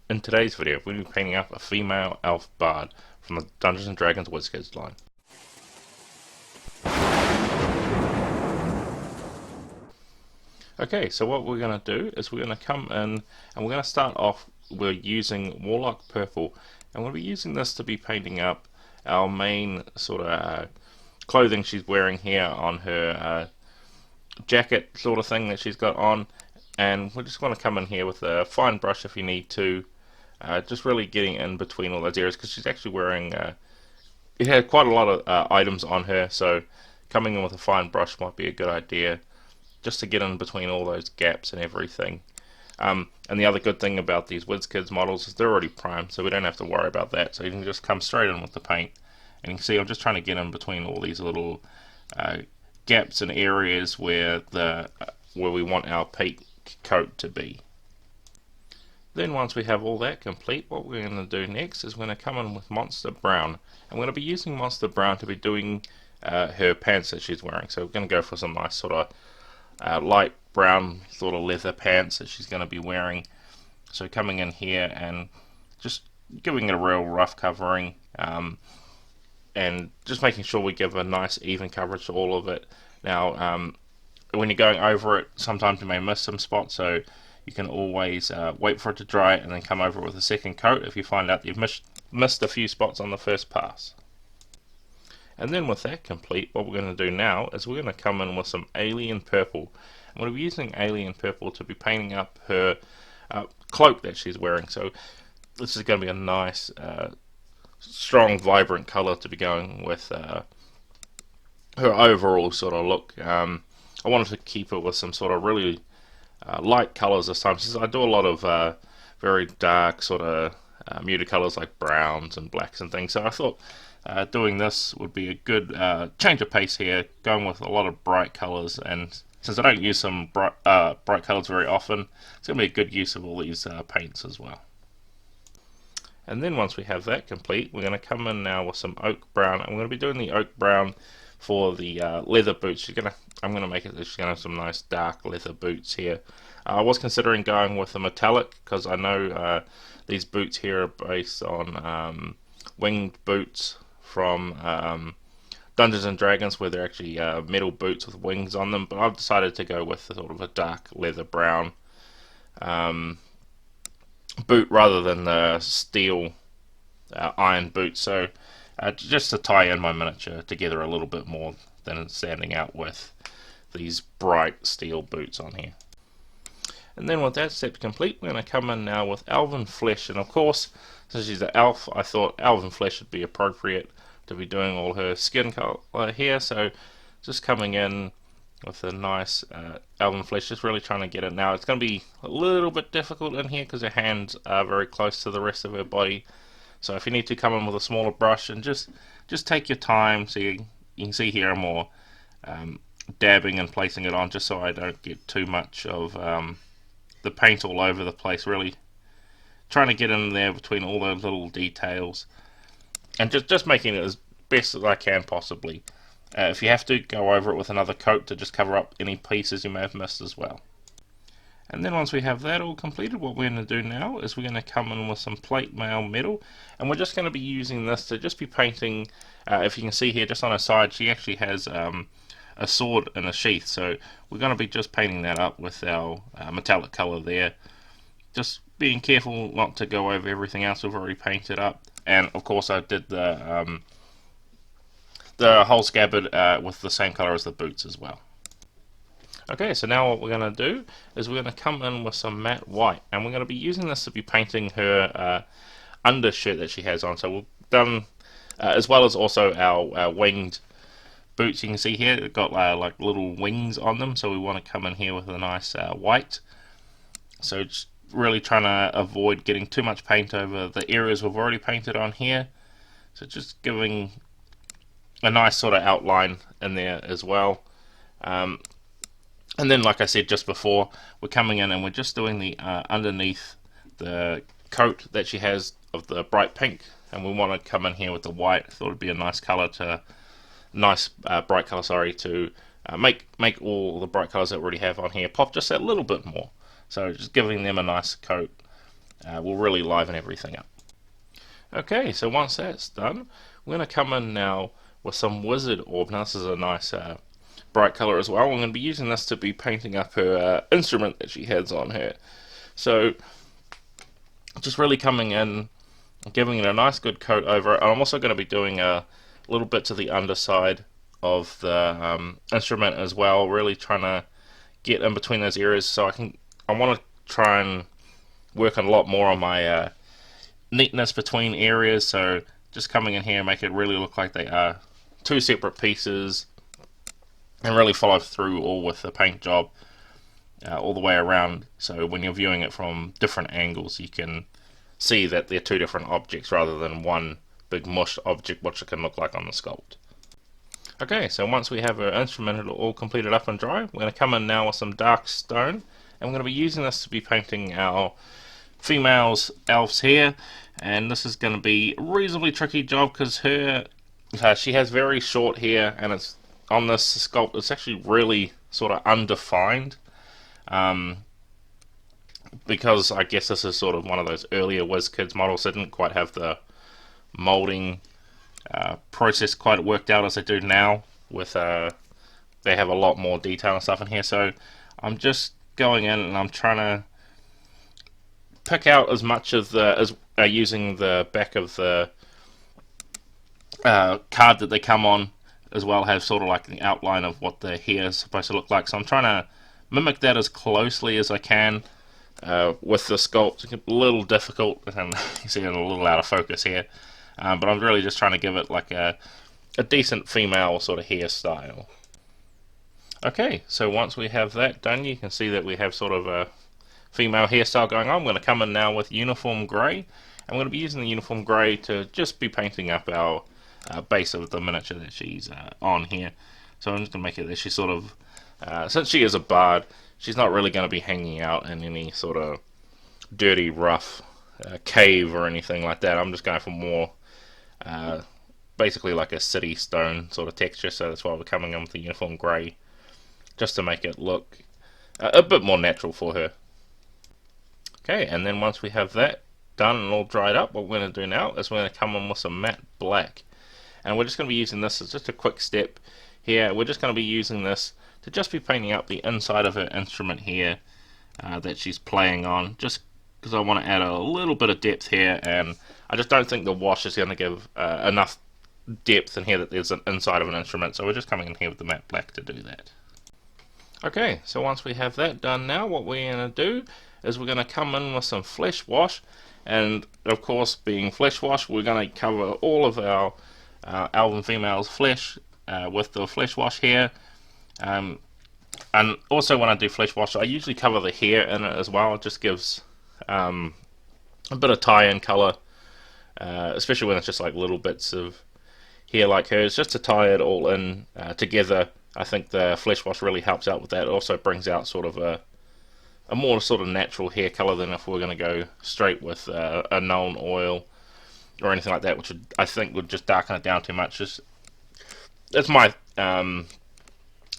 In today's video, we'll be painting up a female elf bard from the Dungeons & Dragons wizkids line. Okay, so what we're going to do is we're going to come in and we're going to start off, we're using Warlock Purple, and we'll be using this to be painting up our main sort of clothing she's wearing here on her jacket sort of thing that she's got on. And we just want to come in here with a fine brush if you need to, just really getting in between all those areas, because she's actually wearing, it had quite a lot of items on her, so coming in with a fine brush might be a good idea, just to get in between all those gaps and everything. And the other good thing about these wizkids models is they're already primed, so we don't have to worry about that, so you can just come straight in with the paint. And you can see I'm just trying to get in between all these little gaps and areas where we want our peak coat to be. Then once we have all that complete, what we're going to do next is we're going to come in with Monster Brown. I'm going to be using Monster Brown to be doing her pants that she's wearing. So we're going to go for some nice sort of light brown sort of leather pants that she's going to be wearing. So coming in here and just giving it a real rough covering, and just making sure we give a nice even coverage to all of it. Now when you're going over it, sometimes you may miss some spots, so you can always wait for it to dry and then come over it with a second coat if you find out you've missed a few spots on the first pass. And then with that complete, what we're going to do now is we're going to come in with some Alien Purple. I'm going to be using Alien Purple to be painting up her cloak that she's wearing. So this is going to be a nice, strong, vibrant colour to be going with her overall sort of look. I wanted to keep it with some sort of really light colours this time, since I do a lot of very dark sort of muted colours like browns and blacks and things. So I thought doing this would be a good change of pace here, going with a lot of bright colours. And since I don't use some bright colours very often, it's going to be a good use of all these paints as well. And then once we have that complete, we're going to come in now with some oak brown. I'm going to be doing the oak brown for the leather boots. I'm going to make it, she's going to have some nice dark leather boots here. I was considering going with a metallic, because I know these boots here are based on winged boots from Dungeons and Dragons, where they're actually metal boots with wings on them, but I've decided to go with sort of a dark leather brown boot rather than the steel iron boot. So just to tie in my miniature together a little bit more than standing out with these bright steel boots on here. And then with that step complete, we're going to come in now with Elven Flesh. And of course, since she's an elf, I thought Elven Flesh would be appropriate to be doing all her skin color here. So just coming in with a nice Elven Flesh, just really trying to get it. Now it's going to be a little bit difficult in here because her hands are very close to the rest of her body. So if you need to come in with a smaller brush and just take your time. So you can see here I'm more dabbing and placing it on, just so I don't get too much of the paint all over the place. Really trying to get in there between all those little details, and just making it as best as I can possibly. If you have to, go over it with another coat to just cover up any pieces you may have missed as well. And then once we have that all completed, what we're going to do now is we're going to come in with some plate mail metal, and we're just going to be using this to just be painting. If you can see here, just on her side, she actually has a sword in a sheath, so we're going to be just painting that up with our metallic colour there. Just being careful not to go over everything else we've already painted up. And of course I did the whole scabbard with the same colour as the boots as well. Okay, so now what we're going to do is we're going to come in with some matte white, and we're going to be using this to be painting her undershirt that she has on. So we've done, as well as also our winged boots. You can see here they've got like little wings on them, so we want to come in here with a nice white. So just really trying to avoid getting too much paint over the areas we've already painted on here. So just giving a nice sort of outline in there as well. And then, like I said just before, we're coming in and we're just doing the underneath the coat that she has of the bright pink, and we want to come in here with the white. Thought it'd be a nice color to bright color, sorry, to make all the bright colors that we already have on here pop just a little bit more. So just giving them a nice coat will really liven everything up. Okay, so once that's done, we're going to come in now with some wizard orb. Now this is a nice bright color as well. I'm going to be using this to be painting up her instrument that she has on her. So just really coming in, giving it a nice good coat over it. And I'm also going to be doing a little bit to the underside of the instrument as well, really trying to get in between those areas so I want to try and work a lot more on my neatness between areas. So just coming in here, make it really look like they are two separate pieces, and really follow through all with the paint job all the way around, so when you're viewing it from different angles you can see that they're two different objects rather than one big mush object, which it can look like on the sculpt. Okay, so once we have our instrument all completed up and dry, we're going to come in now with some dark stone, and we're going to be using this to be painting our female's elf's hair. And this is going to be a reasonably tricky job because she has very short hair, and it's on this sculpt it's actually really sort of undefined, because I guess this is sort of one of those earlier WizKids models that didn't quite have the molding process quite worked out as they do now. With they have a lot more detail and stuff in here, so I'm just going in and I'm trying to pick out as much of the using the back of the card that they come on as well, have sort of like the outline of what the hair is supposed to look like. So I'm trying to mimic that as closely as I can with the sculpt. It's a little difficult, and you see it a little out of focus here, but I'm really just trying to give it like a decent female sort of hairstyle. Okay, so once we have that done, you can see that we have sort of a female hairstyle going on. I'm going to come in now with uniform grey, and I'm going to be using the uniform grey to just be painting up our base of the miniature that she's on here. So I'm just going to make it that she's sort of, since she is a bard, she's not really going to be hanging out in any sort of dirty, rough cave or anything like that. I'm just going for more basically like a city stone sort of texture, so that's why we're coming in with the uniform grey, just to make it look a bit more natural for her. Okay, and then once we have that done and all dried up, what we're going to do now is we're going to come in with some matte black. And we're just going to be using this as just a quick step here. We're just going to be using this to just be painting up the inside of her instrument here that she's playing on, just because I want to add a little bit of depth here, and I just don't think the wash is going to give enough depth in here that there's an inside of an instrument, so we're just coming in here with the matte black to do that. Okay, so once we have that done now, what we're going to do is we're going to come in with some flesh wash, and of course, being flesh wash, we're going to cover all of our elven female's flesh with the flesh wash here. And also when I do flesh wash, I usually cover the hair in it as well. It just gives a bit of tie-in colour, especially when it's just like little bits of hair like hers, just to tie it all in together. I think the flesh wash really helps out with that. It also brings out sort of a more sort of natural hair colour than if we're going to go straight with a nuln oil or anything like that, which I think would just darken it down too much. That's my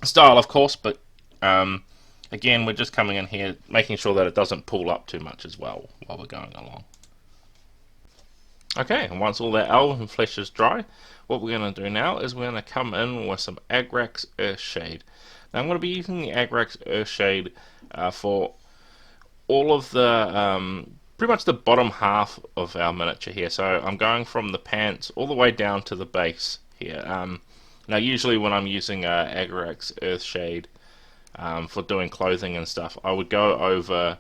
style, of course, but again, we're just coming in here making sure that it doesn't pull up too much as well while we're going along. Okay, and once all that elven flesh is dry, what we're going to do now is we're going to come in with some agrax earthshade. Now I'm going to be using the agrax earthshade for all of the pretty much the bottom half of our miniature here. So I'm going from the pants all the way down to the base here. Now usually when I'm using agrax earthshade for doing clothing and stuff, I would go over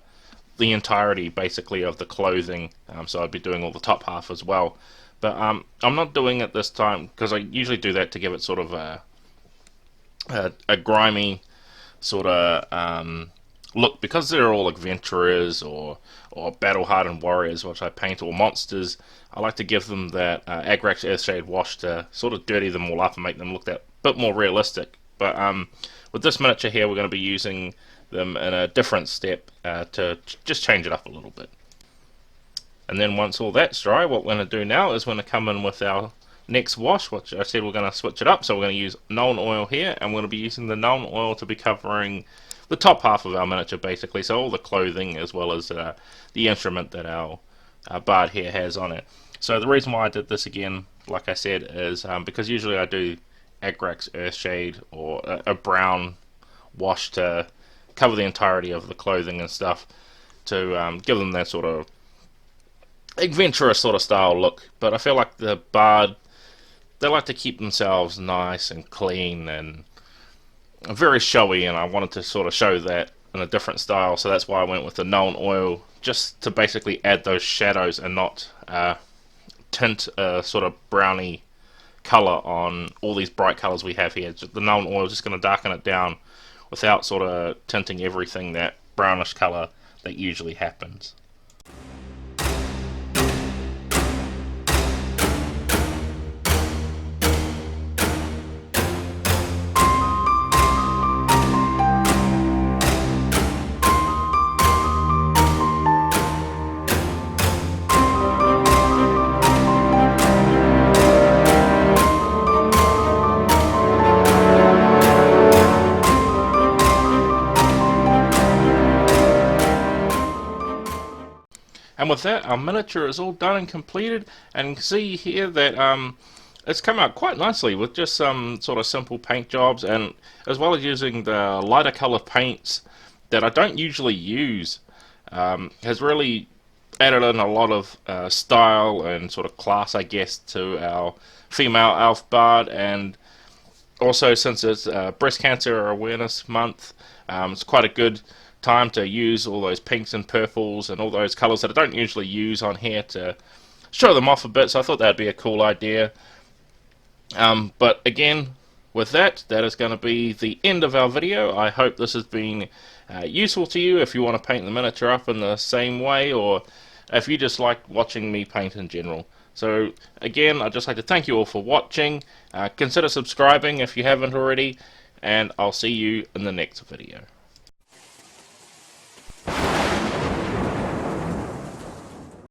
the entirety basically of the clothing, so I'd be doing all the top half as well. But I'm not doing it this time because I usually do that to give it sort of a grimy sort of look, because they're all adventurers or battle-hardened warriors, which I paint, or monsters. I like to give them that agrax earthshade wash to sort of dirty them all up and make them look that bit more realistic. But with this miniature here, we're going to be using them in a different step to just change it up a little bit. And then once all that's dry, what we're going to do now is we're going to come in with our next wash, which I said we're going to switch it up. So we're going to use nuln oil here, and we're going to be using the nuln oil to be covering the top half of our miniature basically, so all the clothing as well as the instrument that our bard here has on it. So the reason why I did this again, like I said, is because usually I do agrax earthshade or a brown wash to cover the entirety of the clothing and stuff to give them that sort of adventurous sort of style look. But I feel like the bard, they like to keep themselves nice and clean and very showy, and I wanted to sort of show that in a different style, so that's why I went with the nuln oil, just to basically add those shadows and not tint a sort of browny colour on all these bright colours we have here. The nuln oil is just going to darken it down without sort of tinting everything that brownish colour that usually happens. And with that, our miniature is all done and completed, and you can see here that it's come out quite nicely with just some sort of simple paint jobs, and as well as using the lighter color paints that I don't usually use, has really added in a lot of style and sort of class, I guess, to our female elf bard. And also, since it's Breast Cancer Awareness Month, it's quite a good time to use all those pinks and purples and all those colours that I don't usually use on here to show them off a bit, so I thought that'd be a cool idea. But again, with that, that is going to be the end of our video. I hope this has been useful to you if you want to paint the miniature up in the same way, or if you just like watching me paint in general. So again, I'd just like to thank you all for watching. Consider subscribing if you haven't already, and I'll see you in the next video.